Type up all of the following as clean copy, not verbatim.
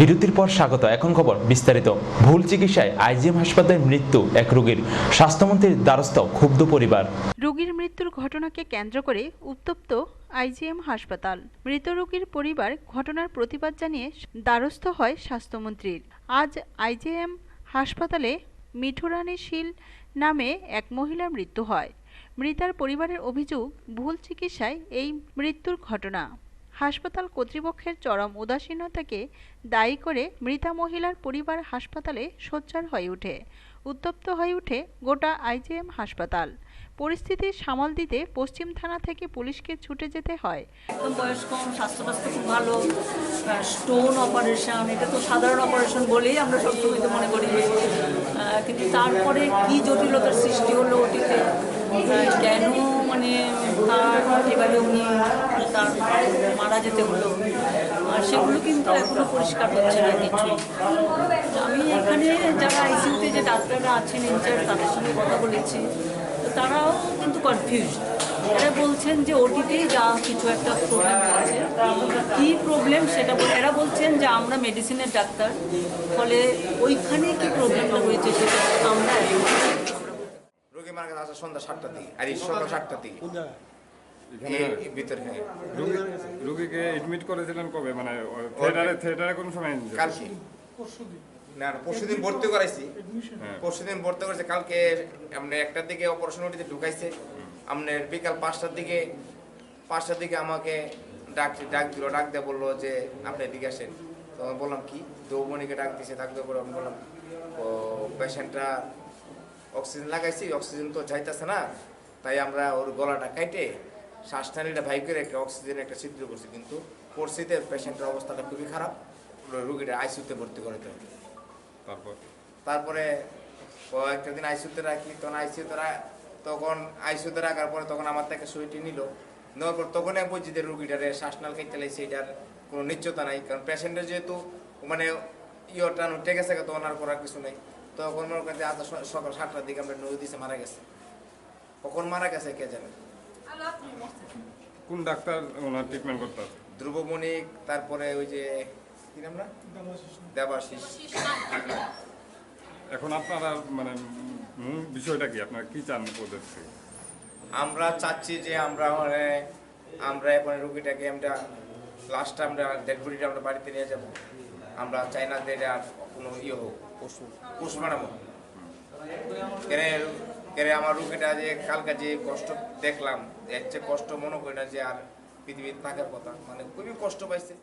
বিরতির পর স্বাগত। এখন খবর বিস্তারিত। ভুল চিকিৎসায় আইজিএম হাসপাতালে মৃত্যু এক রোগীর, স্বাস্থ্যমন্ত্রীর দ্বারস্থ ক্ষুব্ধ পরিবার। রোগীর মৃত্যুর ঘটনাকে কেন্দ্র করে উত্তপ্ত আইজিএম হাসপাতাল। মৃত রোগীর পরিবার ঘটনার প্রতিবাদ জানিয়ে দ্বারস্থ হয় স্বাস্থ্যমন্ত্রীর। আজ আইজিএম হাসপাতালে মিঠু রানী শীল নামে এক মহিলার মৃত্যু হয়। মৃতার পরিবারের অভিযোগ, ভুল চিকিৎসায় এই মৃত্যুর ঘটনা। হাসপাতাল কর্তৃপক্ষের চরম উদাসীনতাকে দায়ী করে মৃতা মহিলার পরিবার হাসপাতালে সোচ্চার হয়ে ওঠে। উত্তপ্ত হয়ে ওঠে গোটা আইজিএম হাসপাতাল। পরিস্থিতি সামাল দিতে পশ্চিম থানা থেকে পুলিশকে ছুটে যেতে হয়। একদম বয়স্ক, স্বাস্থ্য খুব ভালো, স্টোন অপারেশন, এটা তো সাধারণ অপারেশন বলেই আমরা সবসময় তো মনে করি, কিন্তু তারপরে কি জটিলতার সৃষ্টি হলো ওটিতে, কেন মানে তার এবারে উনি তার মারা যেতে হলো, সেগুলো কিন্তু এখনো পরিষ্কার হচ্ছে না কিছু। আমি এখানে যারা আইসিইউতে যে ডাক্তাররা আছেন ইনচার্জ, তাদের সঙ্গে কথা বলেছি, তো তারাও কিন্তু কনফিউজ। এরা বলছেন যে ওটিতেই যা কিছু একটা প্রবলেম হয়েছে, কী প্রবলেম সেটা এরা বলছেন যে আমরা মেডিসিনের ডাক্তার, ফলে ওইখানে কি প্রবলেমটা হয়েছে সেটা আমরা রোগী মারা গেছে সন্ধ্যা 7টার দিকে, আর সকাল 7টার দিকে ভিতরে। রোগীকে এডমিট করেছিলেন কবে? মানে থিয়েটারে কোন সময়? কালকে না, পরশুদিন ভর্তি করাইছি। পরশুদিন ভর্তি করেছে, কালকে আপনার 1টার দিকে অপারেশন ওটিতে ঢুকাইছে। আপনার বিকাল 5টার দিকে আমাকে ডাক দিয়ে বললো যে আপনি এদিকে আসেন। তো আমি বললাম কি, দৌমণিকে ডাক দিয়েছে, ডাক দিয়ে আমি বললাম ও পেশেন্টরা অক্সিজেন লাগাইছি, অক্সিজেন তো যাইতেছে না, তাই আমরা ওর গলাটা কাটে শ্বাসনালীটা ভাই করে একটা অক্সিজেন একটা ছিদ্র করছি, কিন্তু পরিস্থিতিতে পেশেন্টের অবস্থাটা খুবই খারাপ, রোগীটা আইসিইউতে ভর্তি করতে হবে। তারপরে একটা দিন আইসিইউতে রাখি, তখন আইসিইউতে রাখার পরে তখন আমার থেকে সুইটি নেওয়ার পর তখন আমি বলছি যে রোগীটারে শ্বাসনাল খাইতে লাগছে, এটার কোনো নিশ্চয়তা নাই, কারণ পেশেন্টের যেহেতু মানে ইয়টা উঠে গেছে, তখন আর করার কিছু নেই। তখন মনে করেন যে আজ সকাল 7টার দিকে আমরা নদী দিছে মারা গেছে। কখন মারা গেছে কে জানে। কোন ডাক্তার ওনার ট্রিটমেন্ট করতে? ধ্রুব মণিক, তারপরে ওই যে কি নাম না, দেবাশিস। এখন আপনারা মানে মূল বিষয়টা কি, আপনারা কি চান ওদের থেকে? আমরা চাচ্ছি যে আমরা এখন রোগীটাকে আমরা লাস্টটা আমরা ডেড বডিটা আমরা বাড়িতে নিয়ে যাব। আমরা চাই না যে এটা কোনো ইয়ে হোক, পোস্টমর্টম হোক। কেন আমার রোগীটা যে কালকে যে কষ্ট দেখলাম, এর চেয়ে কষ্ট মনে করি না যে আর পৃথিবীতে থাকার কথা, মানে খুবই কষ্ট পাইছে।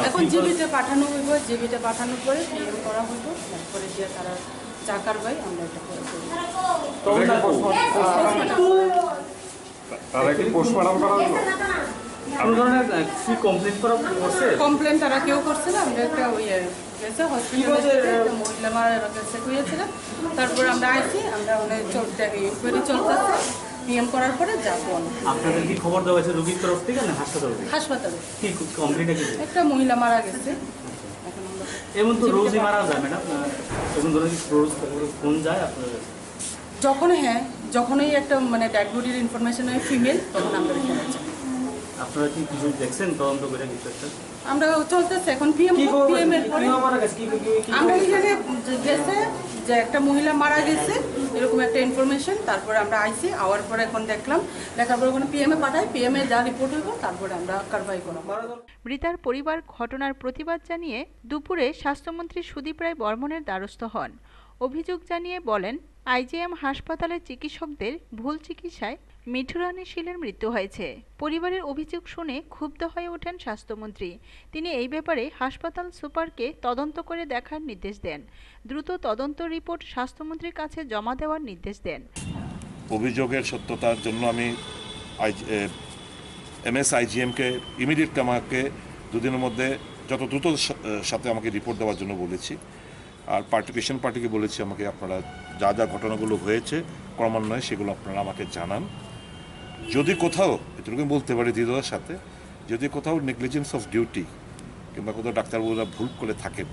এখন জিবিতে পাঠানো হইব, জিবিতে পাঠানোর পরে পিএম করা হইব, তারপরে যে তারা যা কারবাই আমরা এটা করে দেব। তারা কি পোস্টমর্টম করা হলো? কোনো ধরনের কি কমপ্লেন করা করছে? কমপ্লেন তারা কেউ করছে না। আমরা একটা ওই গেছে হসপিটালে একটা মহিলা মারা গেছে হয়েছিল, তারপর আমরা আইছি, আমরা অনেক চলতে ইনকোয়ারি চলতেছে, পিএম করার পরে যাবো। আপনাদের কি খবর দেওয়া হয়েছে রোগীর তরফ থেকে না হাসপাতাল থেকে? হাসপাতালে কি কমপ্লেইনটা কি? একটা মহিলা মারা গেছে। এখন আমরা এমন তো রোজই মারা যায় ম্যাডাম, এমন ধরনের রোজ ফোন যায় আপনাদের? যখনই একটা মানে ডেড বডির ইনফরমেশন হয় ফিমেল, তখন আমরা এখানে যাই। আপনারা কি কিছু দেখছেন তদন্ত করে কিছু একটা? আমরা চলতেছে এখন পিএম এর পরে আমরা এখানে গেছে যে একটা মহিলা মারা গেছে এরকম একটা ইনফরমেশন, তারপরে আমরা আইসি আওয়ার পরে এখন দেখার পরে ওখানে পিএম এ পাঠাই, পিএম এ যা রিপোর্ট হইব তারপরে আমরা কারবাই করব। মৃতার পরিবার ঘটনার প্রতিবাদ জানিয়ে দুপুরে স্বাস্থ্যমন্ত্রী সুদীপ রায় বর্মনের দ্বারস্থ হন। অভিযোগ জানিয়ে বলেন, আইজিএম হাসপাতালের চিকিৎসকদের ভুল চিকিৎসায় মিঠু রানী শীলের মৃত্যু হয়েছে। পরিবারের অভিযোগ শুনে ক্ষুব্ধ হয়ে ওঠেন স্বাস্থ্যমন্ত্রী। তিনি এই ব্যাপারে হাসপাতাল সুপারকে তদন্ত করে দেখার নির্দেশ দেন। দ্রুত তদন্ত রিপোর্ট স্বাস্থ্যমন্ত্রীর কাছে জমা দেওয়ার নির্দেশ দেন। অভিযোগের সত্যতার জন্য আমি এমএস আইজিএমকে ইমিডিয়েট আমাকে দুদিনের মধ্যে যত দ্রুত সাথে আমাকে রিপোর্ট দেওয়ার জন্য বলেছি। আর পেশেন্ট পার্টিকে বলেছি আমাকে আপনারা যা যা ঘটনাগুলো হয়েছে ক্রমান্বয়ে সেগুলো আপনারা আমাকে জানান। যদি কোথাও, এটুকু বলতে পারি দৃঢ়তার সাথে, যদি কোথাও নেগলিজেন্স অফ ডিউটি কিংবা কোথাও ডাক্তারবাবুরা ভুল করে থাকেন,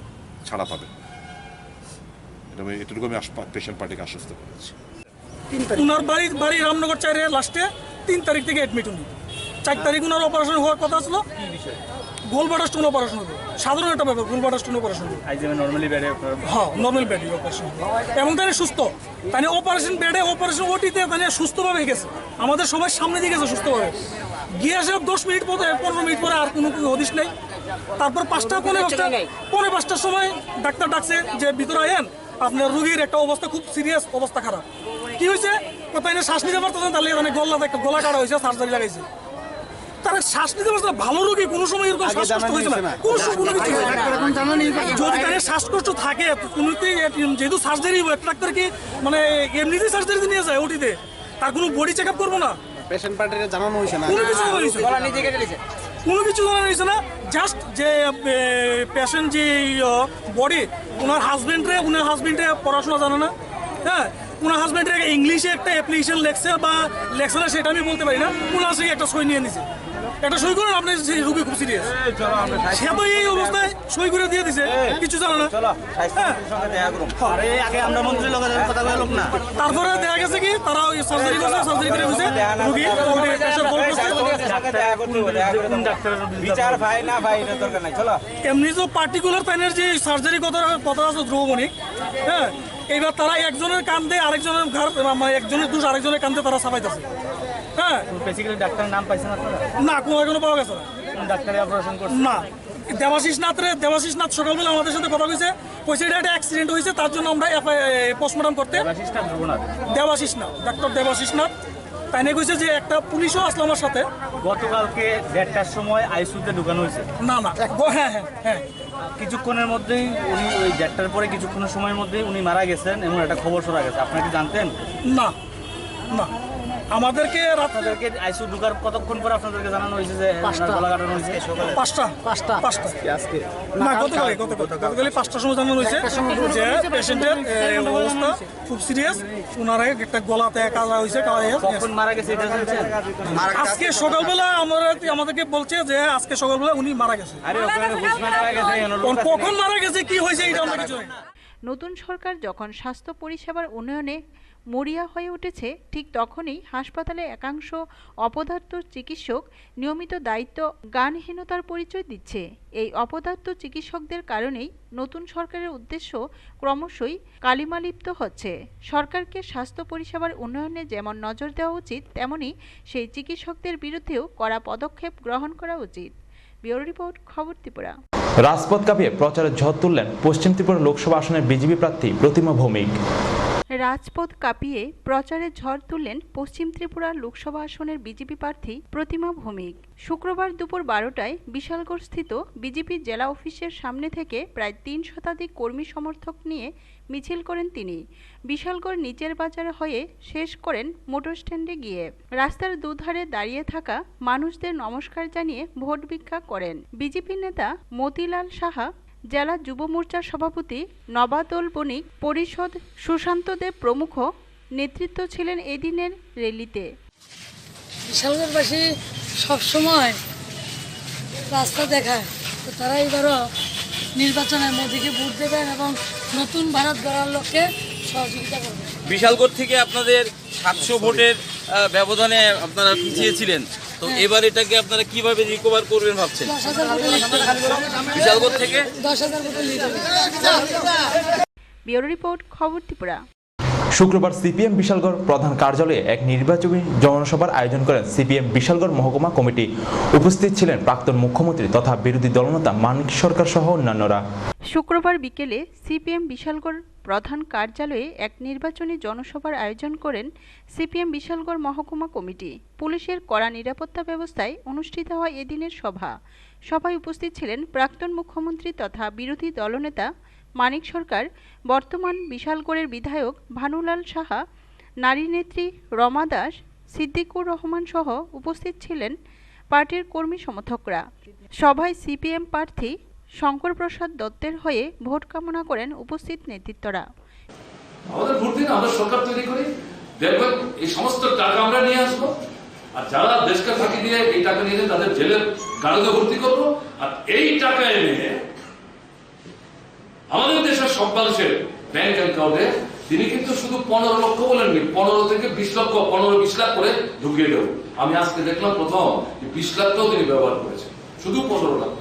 ছাড়া পাবেন। এটুকু আমি পেশেন্ট পার্টিকে আশ্বস্ত করেছি। ওনার বাড়ি রামনগর 4 লাস্টে 3 তারিখ থেকে অ্যাডমিট উনি। 4 তারিখ ওনার অপারেশন হওয়ার কথা ছিল। গোলবাটা স্টোন অপারেশন হবে, সাধারণ একটা ব্যাপার, গোলবাটা স্টোন অপারেশন হবে। নর্মালি বেডে হ্যাঁ, নর্মাল বেডে অপারেশন হবে এবং তাই সুস্থ, তাই অপারেশন বেডে অপারেশন ওটিতে তাই সুস্থভাবে গেছে, আমাদের সবাই সামনে দিয়ে গেছে সুস্থভাবে গিয়ে আসে। 10 মিনিট পরে 15 মিনিট পরে আর কোনো হদিশ নেই। তারপর 5টার সময় ডাক্তার ডাকছে যে ভিতরে আয়েন, আপনার রোগীর একটা অবস্থা খুব সিরিয়াস, অবস্থা খারাপ। কি হয়েছে? তাই শ্বাস নিতে পারতো না, তাহলে গলাতে একটা গলা কাটা হয়েছে, সার্জারি লাগাইছে। তারা শ্বাস নিতে পারছে না, ভালো রোগী, কোনো সময় এরকম শ্বাসকষ্ট হয়েছে না, কোনো কিছু যদি তাদের শ্বাসকষ্ট থাকে, যেহেতু সার্জারি ডাক্তার কি মানে এমনিতেই সার্জারিতে নিয়ে যায় ওটিতে, তার কোনো বডি চেক আপ করবো না, পেশেন্ট পার্টিতে জানানো হয়েছে না, কোনো কিছু কোনো কিছু জানা হয়েছে না। জাস্ট যে পেশেন্ট যে বডি, ওনার হাজবেন্ডে পড়াশোনা জানে না, হ্যাঁ, ওনার হাজবেন্ডের ইংলিশে একটা অ্যাপ্লিকেশন লেখছে না, সেটা আমি বলতে পারি না। ওনার সে একটা সই নিয়ে নিছে, একটা সই করেন, আপনার রোগী খুব সিরিয়াস, সে তো এই অবস্থায় সই করে দিয়ে দিছে, কিছু জানে না। তারপরে দেখা গেছে কি তারা ওই সার্জারি করছে, সার্জারি করে বুঝে রোগী এমনি তো পার্টিকুলার তাইনের যে সার্জারি কথা আছে ধ্রুবমণিক, হ্যাঁ, এইবার তারা একজনের কান্দে আরেকজনের একজনের দোষ আরেকজনের কান্দে তারা ছাপাইতেছে। হ্যাঁ, বেসিক্যালি ডাক্তারের নাম পাইছেন আপনারা? না, কোনো পাওয়া গেছে না। ডাক্তারে অপারেশন করছে না, দেবাশিস নাথ সকালবেলা আমাদের সাথে কথা কইছে এটা একটা অ্যাক্সিডেন্ট হয়েছে, তার জন্য আমরা পোস্টমর্টম করতে দেবাশিস নাথ, ডাক্তার দেবাশিস নাথ তাই নিয়ে কইছে যে একটা পুলিশও আসলো আমার সাথে। গতকালকে 1:30টার সময় আইসিইউতে ঢুকানো হয়েছে। না, হ্যাঁ হ্যাঁ হ্যাঁ, কিছুক্ষণের মধ্যেই উনি ওই 1:30টার পরে কিছুক্ষণের সময়ের মধ্যেই উনি মারা গেছেন এমন একটা খবর শোনা গেছে, আপনারা কি জানতেন? না, আমাদেরকে আপনাদেরকে আইসিইউ ঢোকার কতক্ষণ পর আপনাদেরকে জানানো হয়েছে যে গলা কাটানো হয়েছে? 5টা আজকে না, গতকালই 5টার সময় জানানো হয়েছে যে পেশেন্টের অবস্থা খুব সিরিয়াস, ওনার একটা গলাতে কাটা হয়েছে। কখন মারা গেছে এটা জানছেন? আজকে সকালবেলা আমাদেরকে বলছে যে আজকে সকালবেলা উনি মারা গেছে। কখন মারা গেছে, কি হয়েছে, এটা আমরা কিছু জানি না। নতুন সরকার যখন স্বাস্থ্য পরিষেবার উন্নয়নে মরিয়া হয়ে উঠেছে, ঠিক তখনই হাসপাতালে একাংশ অপদার্থ চিকিৎসক নিয়মিত দায়িত্ব জ্ঞানহীনতার পরিচয় দিচ্ছে। এই অপদার্থ চিকিৎসকদের কারণেই নতুন সরকারের উদ্দেশ্য ক্রমশই কালিমালিপ্ত হচ্ছে। সরকারকে স্বাস্থ্য পরিষেবার উন্নয়নে যেমন নজর দেওয়া উচিত, তেমনি সেই চিকিৎসকদের বিরুদ্ধেও কড়া পদক্ষেপ গ্রহণ করা উচিত। ব্যুরো রিপোর্ট, খবর ত্রিপুরা। রাজপথ কাঁপিয়ে প্রচারের ঝড় তুললেন পশ্চিম ত্রিপুরা লোকসভা আসনের বিজেপি প্রার্থী প্রতিমা ভৌমিক। রাজপথ কাঁপিয়ে প্রচারের ঝড় তুললেন পশ্চিম ত্রিপুরা লোকসভা আসনের বিজেপি প্রার্থী প্রতিমা ভৌমিক। শুক্রবার দুপুর 12টায় বিশালগড় স্থিত বিজেপি জেলা অফিসের সামনে থেকে প্রায় 3 শতাধিক কর্মী সমর্থক নিয়ে মিছিল করেন তিনি। বিশালগড় নিচের বাজার হয়ে শেষ করেন মোটর স্ট্যান্ডে গিয়ে। রাস্তার দুধারে দাঁড়িয়ে থাকা মানুষদের নমস্কার জানিয়ে ভোট ভিক্ষা করেন। বিজেপি নেতা মতিলাল সাহা, জেলা যুব মোর্চার সভাপতি নবাদল বণিক, পরিষদ সুশান্ত দেব প্রমুখ নেতৃত্ব ছিলেন এদিনের র্যালিতে। বিশালগড়বাসী সবসময় রাস্তা দেখায়, তো তারা এবারও নির্বাচনে মোদীকে ভোট দেবেন এবং নতুন ভারত গড়ার লক্ষ্যে সহযোগিতা করবেন। বিশালগড় থেকে আপনাদের 700 ভোটের ব্যবধানে আপনারা পিছিয়েছিলেন, তো এবার এটাকে আপনারা কিভাবে রিকভার করবেন ভাবছেন? 10,000 ভোটে বিশালগড় থেকে 10,000 ভোটে লিড হবে। ব্যুরো রিপোর্ট, খবর ত্রিপুরা। শুক্রবার সিপিএম বিশালগড় প্রধান কার্যালয়ে এক নির্বাচনী জনসভার আয়োজন করেন সিপিএম বিশালগড় মহকুমা কমিটি। উপস্থিত ছিলেন প্রাক্তন মুখ্যমন্ত্রী তথা বিরোধী দলনেতা মানিক সরকার সহ অন্যান্যরা। শুক্রবার বিকেলে সিপিএম বিশালগড় প্রধান কার্যালয়ে এক নির্বাচনী জনসভার আয়োজন করেন সিপিএম বিশালগড় মহকুমা কমিটি। পুলিশের কড়া নিরাপত্তা ব্যবস্থায় অনুষ্ঠিত হয় এদিনের সভায় উপস্থিত ছিলেন প্রাক্তন মুখ্যমন্ত্রী তথা বিরোধী দলনেতা মানিক সরকার, বর্তমান বিশালগড়ের বিধায়ক ভানুলাল সাহা, নারী নেত্রী রমা দাস, সিদ্দিকুর রহমান সহ উপস্থিত ছিলেন পার্টির কর্মী সমর্থকরা। সভায় সিপিএম প্রার্থী শঙ্কর প্রসাদ দত্তের হয়ে ভোট কামনা করেন উপস্থিত নেতৃত্বরা। আমাদের ভোট দিন, আমরা সরকার তৈরি করি, দেখবেন এই সমস্ত টাকা আমরা নিয়ে আসবো, আর যারা দেশকে ফাঁকি দিয়ে এই টাকা নিয়ে তাদের জেলের কারাগারে ভর্তি করবো, আর এই টাকা এনে আমাদের দেশের সব মানুষের ব্যাংক অ্যাকাউন্টে তিনি কিন্তু শুধু 15 লক্ষ বলেননি, 15 থেকে 20 লক্ষ, 15-20 লাখ করে ঢুকিয়ে দেবো। আমি আজকে দেখলাম প্রথম 20 লাখটাও তিনি ব্যবহার করেছেন, শুধু 15 লাখ।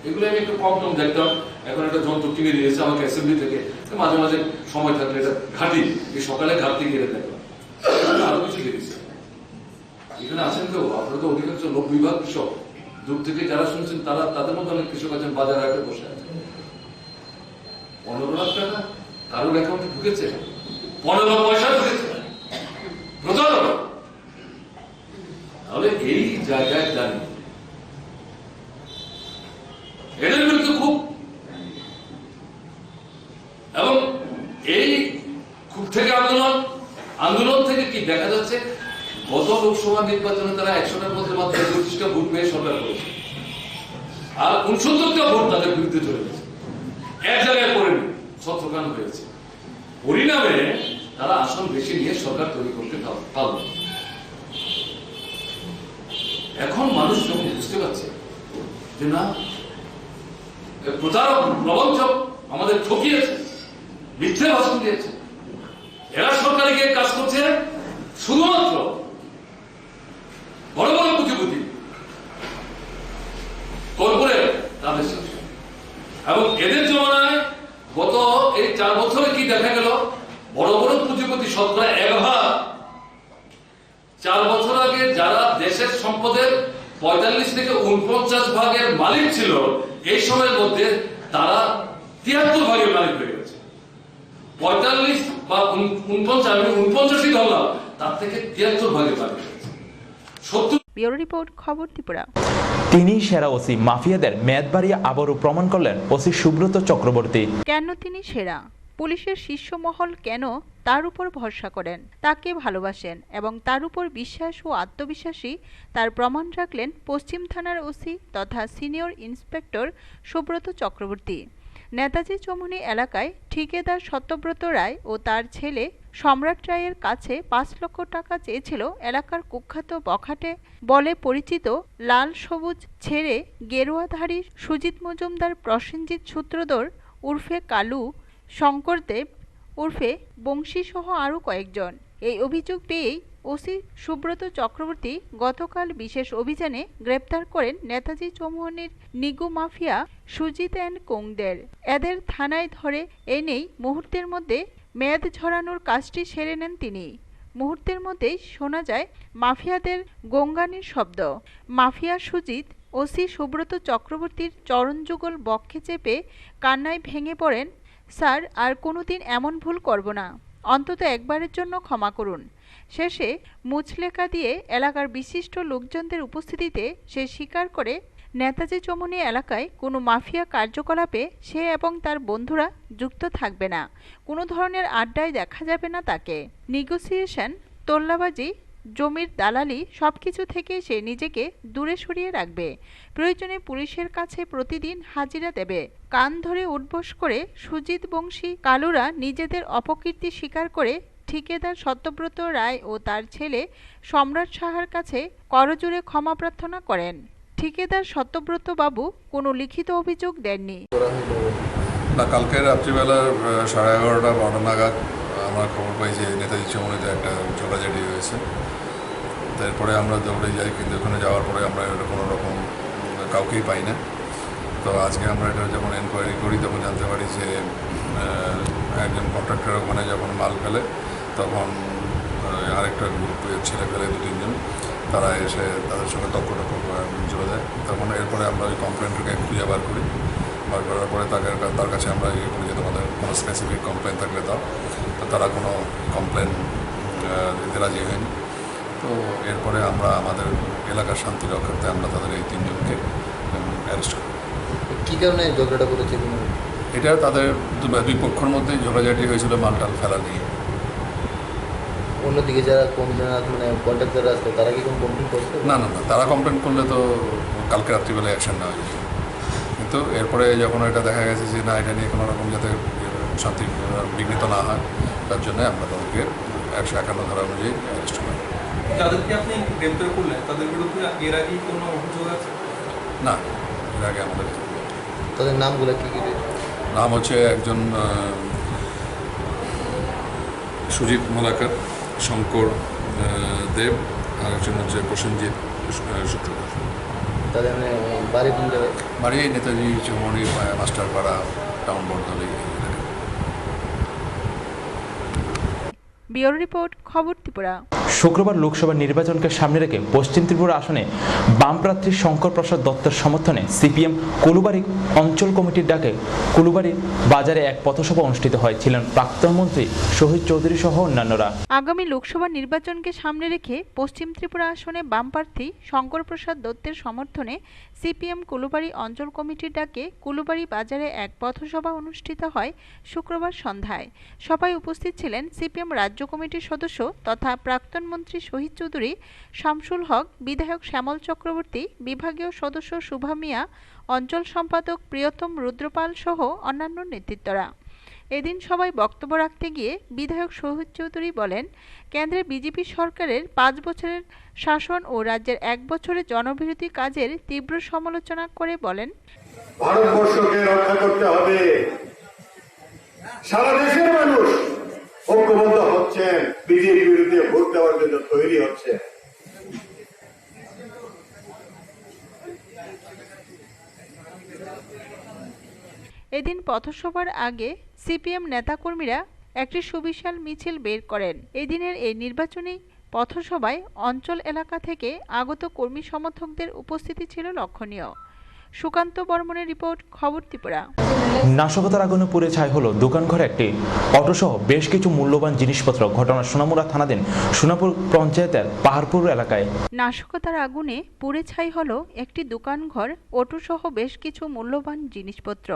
এগুলো আমি একটু কম দেখতাম। এখন একটা যন্ত্র কিনে দিয়েছে আমাকে অ্যাসেম্বলি থেকে, মাঝে মাঝে সময় থাকলে এটা ঘাটি, এই সকালে ঘাটতে গিয়ে দেখলাম আরো কিছু দিয়েছে। এখানে আছেন কেউ? আপনারা তো অধিকাংশ লোক বিভাগ কৃষক, দূর থেকে যারা শুনছেন তারা, তাদের মধ্যে অনেক কৃষক আছেন বাজার হাটে বসে আছেন। 15 লাখ টাকা কারোর অ্যাকাউন্টে ঢুকেছে, 15 পয়সা ঢুকেছে, প্রতারণা। তাহলে এই জায়গায় দাঁড়িয়ে এদের বিরুদ্ধে খুব, এবং এই খুব থেকে আন্দোলন থেকে কি দেখা যাচ্ছে, গত লোকসভা নির্বাচনে তারা 100টার মধ্যে মাত্র 25টা ভোট পেয়ে সরকার করেছে, আর 69টা ভোট তাদের বিরুদ্ধে চলে গেছে, এক জায়গায় পড়েনি, ছত্রখান হয়েছে। পরিণামে তারা আসন বেশি নিয়ে সরকার তৈরি করতে পারল। এখন মানুষ যখন বুঝতে পারছে যে না, প্রতারক প্রবঞ্চক আমাদের ঠকিয়েছে, মিথ্যে ভাষণ দিয়েছে, এরা সরকারে গিয়ে কাজ করছে শুধুমাত্র বড় বড় পুঁজিপতি কর্পোরেট তাদের সাথে। এবং এদের জমানায় গত এই 4 বছরে কি দেখা গেল, বড় বড় পুঁজিপতি শতকরা 1/2। 4 বছর আগে যারা দেশের সম্পদের 45 থেকে 49 ভাগের মালিক ছিল, এই সময়ের মধ্যে তারা 73 ভাগের মালিক হয়ে গেছে। 45 বা 49 ধরলাম, তার থেকে 73 ভাগের মালিক হয়েছে। 70। ব্যুরো রিপোর্ট, খবর ত্রিপুরা। তিনি সেরা ওসি, মাফিয়াদের মেয়াদ বাড়িয়ে আবারও প্রমাণ করলেন ওসি সুব্রত চক্রবর্তী। কেন তিনি সেরা? পুলিশের শীর্ষ মহল কেন তার উপর ভরসা করেন, তাকে ভালোবাসেন এবং তার উপর বিশ্বাস ও আত্মবিশ্বাসী, তার প্রমাণ রাখলেন পশ্চিম থানার ওসি তথা সিনিয়র ইন্সপেক্টর সুব্রত চক্রবর্তী। নেতাজি চৌমুহনী এলাকায় ঠিকাদার সত্যব্রত রায় ও তার ছেলে সম্রাট রায়ের কাছে 5 লক্ষ টাকা চেয়েছিল এলাকার কুখ্যাত বখাটে বলে পরিচিত লাল সবুজ ছেড়ে গেরুয়াধারী সুজিত মজুমদার, প্রসেনজিৎ সূত্রধর উর্ফে কালু, শঙ্করদেব উর্ফে বংশী সহ আরও কয়েকজন। এই অভিযোগ পেয়েই ওসি সুব্রত চক্রবর্তী গতকাল বিশেষ অভিযানে গ্রেপ্তার করেন নেতাজি চৌমুহনীর নিগু মাফিয়া সুজিত অ্যান্ড কোংদের। এদের থানায় ধরে এনেই মুহূর্তের মধ্যে মেয়াদ ঝরানোর কাজটি সেরে নেন তিনি। মুহূর্তের মধ্যেই শোনা যায় মাফিয়াদের গঙ্গানির শব্দ। মাফিয়া সুজিত ওসি সুব্রত চক্রবর্তীর চরণযুগল বক্ষে চেপে কান্নায় ভেঙে পড়েন, স্যার, আর কোনোদিন এমন ভুল করব না, অন্তত একবারের জন্য ক্ষমা করুন। শেষে মুচলেখা দিয়ে এলাকার বিশিষ্ট লোকজনদের উপস্থিতিতে সে স্বীকার করে নেতাজি চৌমুহনী এলাকায় কোনো মাফিয়া কার্যকলাপে সে এবং তার বন্ধুরা যুক্ত থাকবে না, কোনো ধরনের আড্ডায় দেখা যাবে না তাকে। নেগোসিয়েশন, তোল্লাবাজি, জমির দালালি সবকিছু থেকে সে নিজেকে দূরে সরিয়ে রাখবে। প্রয়োজনে পুলিশের কাছে প্রতিদিন হাজিরা দেবে। কান ধরে উঠবোস করে সুজিত বংশী কালুরা নিজেদের অপকীর্তি স্বীকার করে ঠিকাদার সত্যব্রত রায় ও তার ছেলে সম্রাট সাহার কাছে করজোড়ে ক্ষমা প্রার্থনা করেন। ঠিকাদার সত্যব্রত বাবু কোনো লিখিত অভিযোগ দেননি। না, কালকে রাত্রিবেলা 11:30-12 নাগাদ আমরা খবর পাই যে নেতাজি চৌমুহনীতে একটা ঝগড়াঝাটি হয়েছে। তারপরে আমরা দৌড়ে যাই, কিন্তু ওখানে যাওয়ার পরে আমরা এটা কোনো রকম কাউকেই পাই না। তো আজকে আমরা এটা যখন এনকোয়ারি করি তখন জানতে পারি যে একজন কন্ট্রাক্টর ওখানে যখন মাল ফেলে তখন আরেকটা গ্রুপ ছেলে ফেলে 2-3 জন, তারা এসে তাদের সঙ্গে তক্ক চলে যায়। তখন এরপরে আমরা ওই কমপ্লেনটাকে খুঁজে বার করি। বার করার পরে তার কাছে আমরা ইয়ে করি যে তোমাদের কোনো স্পেসিফিক কমপ্লেন থাকলে দাও। তো তারা কোনো কমপ্লেন দিতে রাজি হয়নি। তো এরপরে আমরা আমাদের এলাকার শান্তি রক্ষার্থে আমরা তাদের এই 3 জনকে অ্যারেস্ট করি। কী কারণে ঝগড়াটা করেছে? এটা তাদের দুই পক্ষের মধ্যে ঝগড়াঝাটি হয়েছিল মালটাল ফেলা নিয়ে। অন্যদিকে যারা মানে কন্ট্রাক্টর আসতো তারা কি কোনো কমপ্লেন করছে? না, তারা কমপ্লেন করলে তো কালকে রাত্রিবেলা অ্যাকশন নেওয়া হয়েছে। কিন্তু এরপরে যখন এটা দেখা গেছে যে না, এটা নিয়ে কোনো রকম যাতে শান্তি বিঘ্নিত না হয়, তার জন্য আমরা তাদেরকে 151 ধারা অনুযায়ী অ্যারেস্ট করি। যাদেরকে আপনি গ্রেপ্তার করলেন তাদের বিরুদ্ধে এর আগে কোনো অভিযোগ আছে? না, এর আগে আমাদের তাদের নামগুলো কী কী? নাম হচ্ছে একজন সুজিত মালাকার, শঙ্কর দেব, আর একজন হচ্ছে প্রসেনজিৎ সূত্রধর। তাদের মানে বাড়ি কোন জায়গায়? বাড়ি নেতাজি চৌমনি মাস্টারপাড়া টাউন বর্তমানে। ব্যুরো রিপোর্ট, খবর ত্রিপুরা। শুক্রবার লোকসভা নির্বাচনকে সামনে রেখে পশ্চিম ত্রিপুরা আসনে বাম প্রার্থী শঙ্কর প্রসাদ দত্তের সমর্থনে সিপিএম কুলুবাড়ি অঞ্চল কমিটির ডাকে কুলুবাড়ি বাজারে এক পথসভা অনুষ্ঠিত হয়। ছিলেন প্রাক্তন মন্ত্রী শহীদ চৌধুরী সহ অন্যান্যরা। আগামী লোকসভা নির্বাচনকে সামনে রেখে পশ্চিম ত্রিপুরা আসনে বাম প্রার্থী শঙ্কর প্রসাদ দত্তের সমর্থনে সিপিএম কুলুবাড়ি অঞ্চল কমিটির ডাকে কুলুবাড়ি বাজারে এক পথসভা অনুষ্ঠিত হয় শুক্রবার সন্ধ্যায়। সভায় উপস্থিত ছিলেন সিপিএম রাজ্য কমিটির সদস্য তথা প্রাক্তন মন্ত্রী শহীদ চৌধুরী, শামসুল হক, বিধায়ক শ্যামল চক্রবর্তী, বিভাগীয় সদস্য শুভা মিয়া, অঞ্চল সম্পাদক প্রিয়তম রুদ্রপাল সহ অন্যান্য নেতৃত্বরা। এদিন সভায় বক্তব্য রাখতে গিয়ে বিধায়ক শহীদ চৌধুরী বলেন, কেন্দ্রে বিজেপি সরকারের 5 বছরের শাসন ও রাজ্যের 1 বছরের জনবিরোধী কাজের তীব্র সমালোচনা করে বলেন, ভারতবর্ষকে রক্ষা করতে হবে। সারা দেশের মানুষ ঐক্যবদ্ধ হচ্ছেন, বিজেপির বিরুদ্ধে ভোট দেওয়ার জন্য তৈরি হচ্ছে। এদিন পথসভার আগে সিপিএম নেতাকর্মীরা একটি সুবিশাল মিছিল বের করেন। এদিনের এই নির্বাচনী পথসভায় অঞ্চল এলাকা থেকে আগত কর্মী সমর্থকদের উপস্থিতি ছিল লক্ষণীয়। সুকান্ত বর্মনের রিপোর্ট, খবর ত্রিপুরা। নাশকতার আগুনে পুড়ে ছাই হলো দোকানঘরে একটি অটোসহ বেশ কিছু মূল্যবান জিনিসপত্র। ঘটনা সোনামুড়া থানাধীন সোনাপুর পঞ্চায়েতের পাহাড়পুর এলাকায়। নাশকতার আগুনে পুড়ে ছাই হলো একটি দোকানঘর, অটোসহ বেশ কিছু মূল্যবান জিনিসপত্র।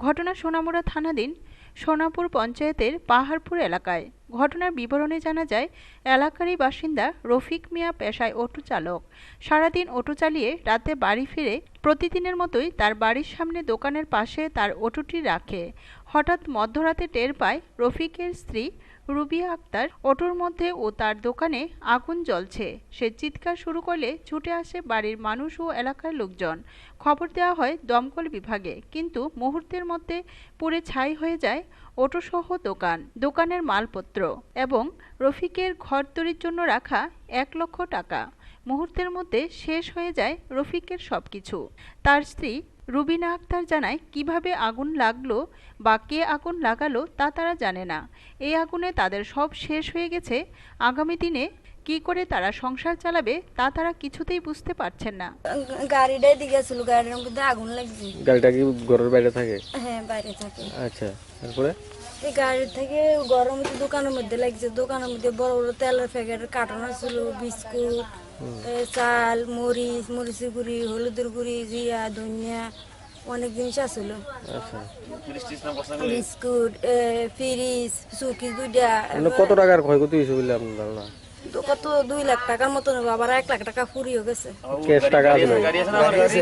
ঘটনা সোনামুড়া থানাধীন সোনাপুর পঞ্চায়েতের পাহাড়পুর এলাকায়। ঘটনার বিবরণে জানা যায়, এলাকারই বাসিন্দা রফিক মিয়া পেশায় অটো চালক। সারাদিন অটো চালিয়ে রাতে বাড়ি ফিরে প্রতিদিনের মতোই তার বাড়ির সামনে দোকানের পাশে তার অটোটি রাখে। হঠাৎ মধ্যরাতে টের পায় রফিকের স্ত্রী রুবিয়া আক্তার অটোর মধ্যে ও তার দোকানে আগুন জ্বলছে। সে চিৎকার শুরু করলে ছুটে আসে বাড়ির মানুষ ও এলাকার লোকজন। খবর দেওয়া হয় দমকল বিভাগে, কিন্তু মুহূর্তের মধ্যে পুড়ে ছাই হয়ে যায় অটোসহ দোকানের মালপত্র এবং রফিকের ঘরতরির জন্য রাখা 1 লক্ষ টাকা। মুহূর্তের মধ্যে শেষ হয়ে যায় রফিকের সবকিছু। তার স্ত্রী রুবিনা আক্তার জানায়, কিভাবে আগুন লাগলো বা কে আগুন লাগালো তা তারা জানে না। এই আগুনে তাদের সব শেষ হয়ে গেছে। আগামী দিনে কি করে তারা সংসার চালাবে তা তারা কিছুতেই বুঝতে পারছেন না। গাড়িটাই দিকে ছিল, গাড়ির মধ্যে আগুন লাগছে। গাড়িটা কি ঘরের বাইরে থাকে? হ্যাঁ, বাইরে থাকে। আচ্ছা, তারপরে এই গাড়ি থেকে গরম দোকানের মধ্যে লাগছে। দোকানের মধ্যে বড় বড় তেলের প্যাকেট, কার্টন ছিল, বিস্কুট, চাল, মরিচের গুঁড়ি, হলুদের গুঁড়ি, জিরা, ধনিয়া, অনেক জিনিস আছিল। বিস্কুট, ফ্রিজ, চৌকি 2টা। কত টাকার ক্ষয়ক্ষতি হয়েছে বলে আপনার ধারণা? কত 2 লাখ টাকার মতো নেবো, আবার 1 লাখ টাকা ফুরিয়ে গেছে। ক্যাশ টাকা আছে?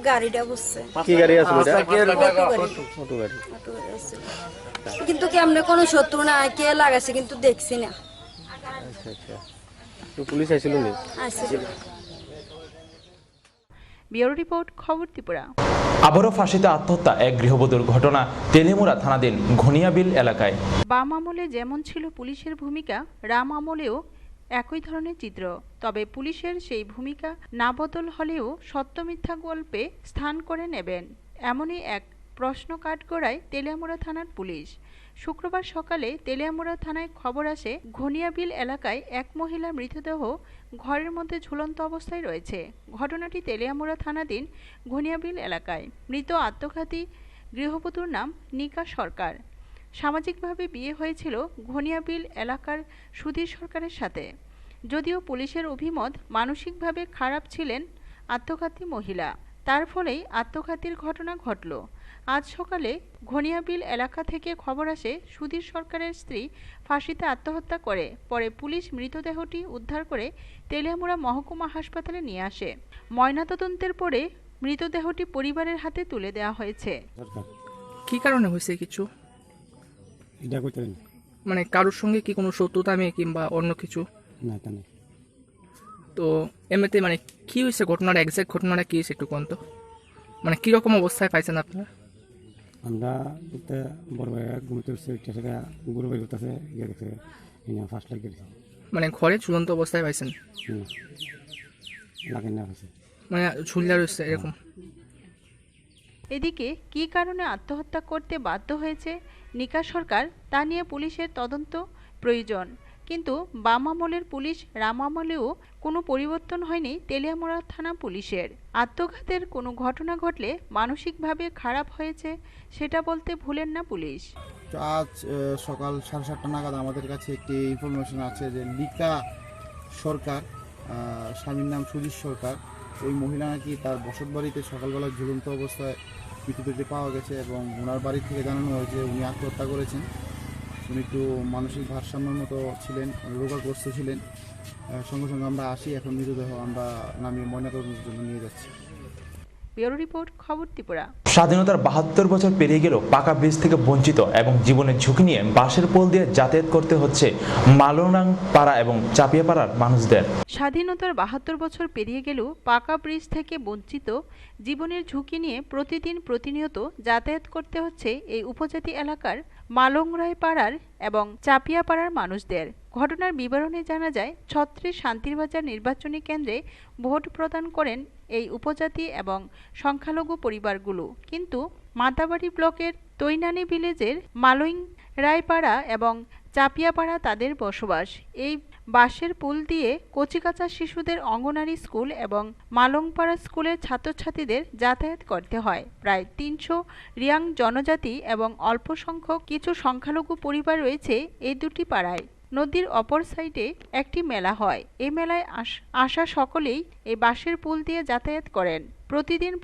গাড়িটা বসছে। কি গাড়ি আছে? অটো গাড়ি। কিন্তু কেমনে কোনো শত্রু না, কে লাগাছে কিন্তু দেখছি না। আচ্ছা আচ্ছা, তো পুলিশ আইছিল নি? আসছিল। ব্যুরো রিপোর্ট, খবর ত্রিপুরা। আবারও ফাঁসিতে আত্মহত্যা এক গৃহবধূর। ঘটনা তেলিমুড়া থানাধীন ঘনিয়াবিল এলাকায়। বাম আমলে যেমন ছিল পুলিশের ভূমিকা, রাম আমলেও একই ধরনের চিত্র। তবে পুলিশের সেই ভূমিকা না বদল হলেও সত্য মিথ্যা গল্পে স্থান করে নেবেন, এমনই এক প্রশ্ন কাঠগড়ায় তেলিয়ামুড়া থানার পুলিশ। শুক্রবার সকালে তেলিয়ামুড়া থানায় খবর আসে, ঘনিয়াবিল এলাকায় এক মহিলার মৃতদেহ ঘরের মধ্যে ঝুলন্ত অবস্থায় রয়েছে। ঘটনাটি তেলিয়ামুড়া থানাধীন ঘনিয়াবিল এলাকায়। মৃত আত্মঘাতী গৃহবধূর নাম নিকা সরকার। সামাজিকভাবে বিয়ে হয়েছিল ঘনিয়াবিল এলাকার সুধীর সরকারের সাথে। যদিও পুলিশের অভিমত মানসিকভাবে খারাপ ছিলেন আত্মঘাতী মহিলা, তার ফলেই আত্মঘাতীর ঘটনা ঘটল। আজ সকালে ঘনিয়াবিল এলাকা থেকে খবর আসে, সুধীর সরকারের স্ত্রী ফাঁসিতে আত্মহত্যা করে। পরে পুলিশ মৃতদেহটি উদ্ধার করে তেলিয়ামুড়া মহকুমা হাসপাতালে নিয়ে আসে। ময়নাতদন্তের পরে মৃতদেহটি পরিবারের হাতে তুলে দেওয়া হয়েছে। কি কারণে হয়েছে কিছু মানে কারোর সঙ্গে কি কোনো শত্রুতা নেই কিংবা অন্য কিছু? না, তা নেই। তো এমনিতে মানে কি হয়েছে ঘটনাটা, এক্সাক্ট ঘটনাটা কি হয়েছে একটু কোন তো, মানে কিরকম অবস্থায় পাইছেন আপনারা? আমরা বড় ভাই ঘুমতে উঠছে, গুরু ভাই উঠতেছে, গিয়ে দেখছে ফার্স্ট লাইক মানে ঘরে ঝুলন্ত অবস্থায় পাইছেন, লাগে না আছে মানে ঝুলিয়া রয়েছে এরকম। এদিকে কী কারণে আত্মহত্যা করতে বাধ্য হয়েছে নিকা সরকার তা নিয়ে পুলিশের তদন্ত প্রয়োজন। কিন্তু বাম আমলের পুলিশ রাম আমলেও কোনো পরিবর্তন হয়নি তেলিয়ামুড়া থানা পুলিশের। আত্মঘাতের কোনো ঘটনা ঘটলে মানসিকভাবে খারাপ হয়েছে সেটা বলতে ভুলেন না পুলিশ। আজ সকাল 7:30 নাগাদ আমাদের কাছে একটি ইনফরমেশন আছে যে নিকা সরকার, স্বামীর নাম সুজিত সরকার, ওই মহিলা নাকি তার বসত বাড়িতে সকালবেলা ঝুলন্ত অবস্থায় মৃতদেহটি পাওয়া গেছে এবং ওনার বাড়ি থেকে জানানো হয়েছে উনি আত্মহত্যা করেছেন। উনি একটু মানসিক ভারসাম্যের মতো ছিলেন, রোগাগ্রস্ত ছিলেন। সঙ্গে সঙ্গে আমরা আসি, এখন মৃতদেহ আমরা নামিয়ে ময়নাতদন্তের জন্য নিয়ে যাচ্ছি। ব্যুরো রিপোর্ট, খবর ত্রিপুরা। স্বাধীনতার 72 বছর পেরিয়ে গেল পাকা ব্রিজ থেকে বঞ্চিত এবং জীবনের ঝুঁকি নিয়ে বাঁশের পোল দিয়ে যাতায়াত করতে হচ্ছে মালনাং পাড়া এবং চাপিয়াপাড়ার মানুষদের। স্বাধীনতার 72 বছর পেরিয়ে গেলেও পাকা ব্রিজ থেকে বঞ্চিত, জীবনের ঝুঁকি নিয়ে প্রতিনিয়ত যাতায়াত করতে হচ্ছে এই উপজাতি এলাকার মালংরাই পাড়ার এবং চাপিয়াপাড়ার মানুষদের। ঘটনার বিবরণে জানা যায় 36 শান্তিরবাজার নির্বাচনী কেন্দ্রে ভোট প্রদান করেন এই উপজাতি এবং সংখ্যালঘু পরিবারগুলো, কিন্তু মাতাবাড়ি ব্লকের তৈনানি ভিলেজের মালইং রায়পাড়া এবং চাপিয়াপাড়া তাদের বসবাস। এই বাঁশের পুল দিয়ে কচিকাঁচা শিশুদের অঙ্গনারী স্কুল এবং মালংপাড়া স্কুলের ছাত্রছাত্রীদের যাতায়াত করতে হয়। প্রায় 300 রিয়াং জনজাতি এবং অল্প সংখ্যক কিছু সংখ্যালঘু পরিবার রয়েছে এই দুটি পাড়ায়। নদীর অপর সাইডে একটি মেলা হয়। এই মেলায় আসা সকলেই এই বাঁশের পুল দিয়ে যাতায়াত করেন।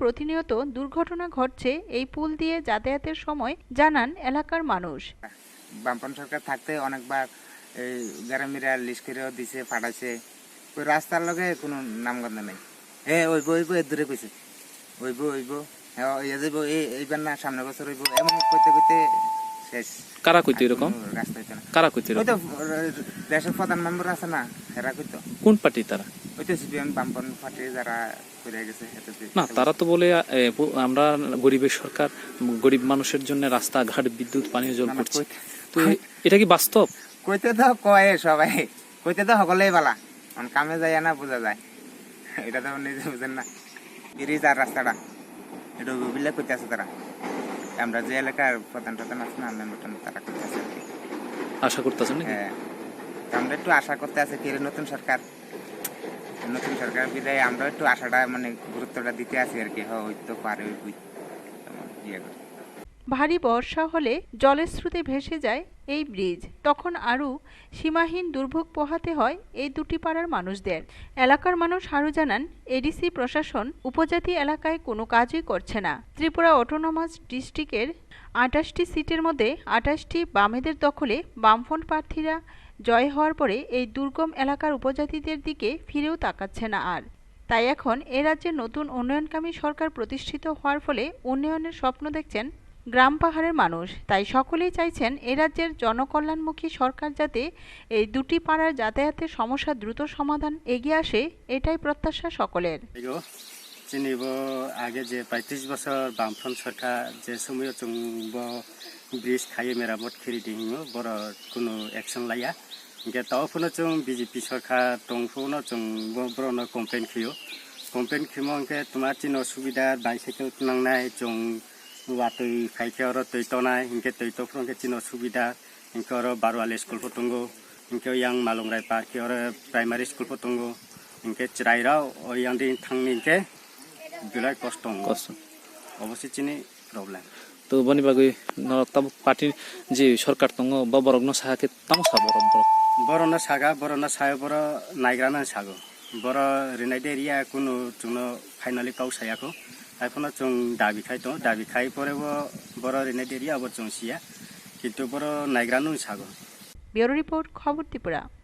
প্রতিনিয়ত দুর্ঘটনা ঘটছে এই পুল দিয়ে যাতায়াতের সময়, জানান এলাকার মানুষ। বামপন সরকার থাকতে অনেকবার এই গ্রামীরা লিস্ট করেও দিছে, ফাটাইছে, ওই রাস্তার লগে কোনো নামগন্ধ নেই। ওইব এর দূরে কইছে, ওইব হ্যাঁ যাইব, এইবার না সামনের বছর হইব, এমন করতে করতে শেষ। কারা কইতো এরকম? রাস্তা হইতো না। কারা কইতো এরকম? ওই তো দেশের প্রধান মেম্বার আছে না, এরা কইতো। কোন পার্টি তারা? ওই তো সিপিএম বামপন পার্টি যারা করে গেছে। না, তারা তো বলে আমরা গরিবের সরকার, গরিব মানুষের জন্য রাস্তাঘাট, বিদ্যুৎ, পানীয় জল করছি। তো এটা কি বাস্তব? কইতে তো কয় সবাই, কইতে তো সকলেই বলা, কামে যায় না বোঝা যায়, এটা তো নিজে বুঝেন না। ব্রিজ আর রাস্তাটা এটা বিলে কইতে আছে তারা, আমরা যে এলাকার প্রধান আছে না মেম্বার, তারা করতে আছে। আশা করতেছেন? হ্যাঁ, আমরা একটু আশা করতে আছে কি নতুন সরকার বিলে আমরা একটু আশাটা মানে গুরুত্বটা দিতে আছি আর কি। হয়তো পারে ইয়ে করে। ভারী বর্ষা হলে জলের স্রোতে ভেসে যায় এই ব্রিজ, তখন আরও সীমাহীন দুর্ভোগ পোহাতে হয় এই দুটি পাড়ার মানুষদের। এলাকার মানুষ আরও জানান, এডিসি প্রশাসন উপজাতি এলাকায় কোনো কাজই করছে না। ত্রিপুরা অটোনমাস ডিস্ট্রিক্টের 28টি সিটের মধ্যে 28টি বামেদের দখলে। বামফ্রন্ট প্রার্থীরা জয় হওয়ার পরে এই দুর্গম এলাকার উপজাতিদের দিকে ফিরেও তাকাচ্ছে না আর। তাই এখন এ রাজ্যে নতুন উন্নয়নকামী সরকার প্রতিষ্ঠিত হওয়ার ফলে উন্নয়নের স্বপ্ন দেখছেন গ্রাম পাহাড়ের মানুষ। তাই সকলেই চাইছেন এ রাজ্যের জনকল্যাণমুখী সরকার যাতে এই দুটি পাড়ার যাতায়াতের সমস্যা দ্রুত সমাধান এগিয়ে আসে, এটাই প্রত্যাশা সকলের। চিনিব আগে যে 35 বছর বামফ্রন্ট সরকার যে সময় ব্রিজ খাইয়ে মেরামত খেলি দিন বড় কোনো অ্যাকশন লাইয়া ইনকে তাও ফোনো চং বিজেপি সরকার টংফোনো চং বড় কমপ্লেন খেয়ে ইনকে তোমার চিন অসুবিধা বাইসাইকেল নাংনাই চং वातै फाइके और तैतनाय इनके तैतफ्रों के चिनो सुविधा इनके और बारवाले स्कूल पतंगो इनके यांग मालंगराय पार्क और प्राइमरी स्कूल पतंगो इनके चिराइराव और यांग दिन थांग इनके बिलाय कष्ट अवश्य चिनी प्रॉब्लम। तो बनी बागै तब पार्टी जे सरकार दङ बा बरगनो साहाके तामसा बरनो सागा बरनो साय बर नायग्राना सागो बर रिनाइड एरिया कुनो जुनो फाइनाली काउसायाको एखनो जों दाबिखाय दं दाबिखाय परेबो बर रिनाइड एरिया अब जों सिया किन्तु बर नायग्रानो सागो। ব্যুরো রিপোর্ট, খবর ত্রিপুরা।